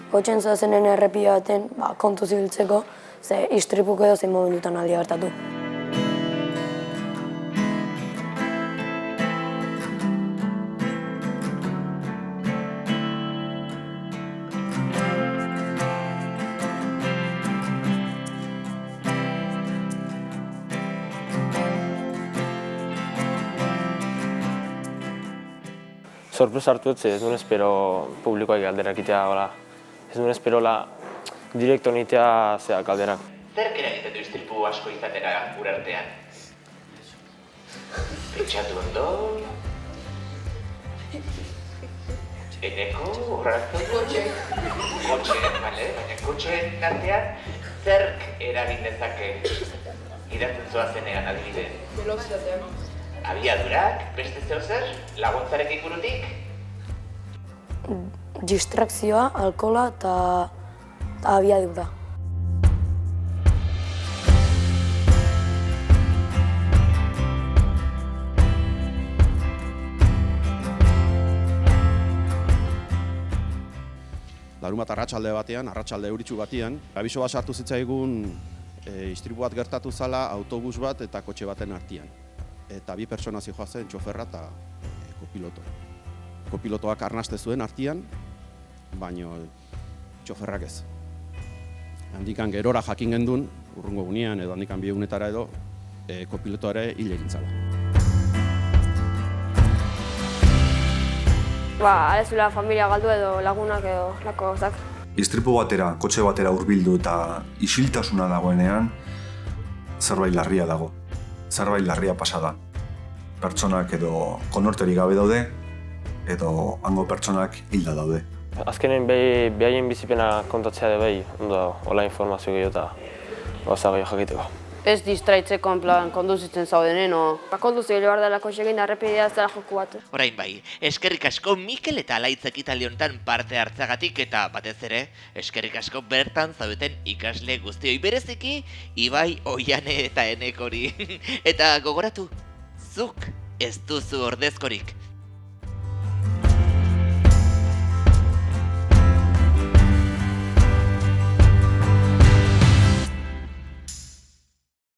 Kotxen zoazenen errepide baten kontuz ibiltzeko, ze istripuko edo zein momentutan aldi gertatu. Sorpresa hartu dut, ez nuen espero publikoak galderak itea, ez nuen espero direkto nitea galderak. Zerk eragiten du istripu asko izatera urartean? Pentsatu ondo... Eneko, horretzen kotxe? Baina kotxeen artean zerk eragin dezake gidatzen zoazenean adibide? Velozitatea. Abiadurak, beste zeu zer, laguntzarekin burutik? Distrakzioa, alkohola eta abiadura. Larunbat arratsalde batean, arratsalde euritsu batean, abiso bat sartu zitzaigun istripu bat gertatu zala autobus bat eta kotxe baten artean. Eta bi pertsona zihoazen, txoferra eta kopiloto. Kopilotoak arnaste zuen artean, baino txoferrak ez. Handikan gerora jakin gendun, urrungo gunean edo handikan 2 egunetara edo, kopilotoa ere hil egin zala. Arezuela familia galdu edo lagunak edo lako gauzak. Istripu batera, kotxe batera hurbildu eta isiltasuna dagoenean, zerbait larria dago. Zerbait larria pasa da. Pertsonak edo konorterik gabe daude, edo hango pertsonak hilda daude. Azkenen behaien bizipena kontatzea de behi, ondo hola informazio gehiago eta gauza gehiago jakiteko. Ez distraitzeko konduzitzen zaudenen, konduzi gero behar dela kotxekin errepidea ez dela joku bat. Orain bai, eskerrik asko Mikel eta Alaitz ekitaldi honetan parte hartzagatik eta batez ere, eskerrik asko bertan zaudeten ikasle guztioi bereziki, Ibai, Oiane eta Enekori. Eta gogoratu, zuk ez duzu ordezkorik.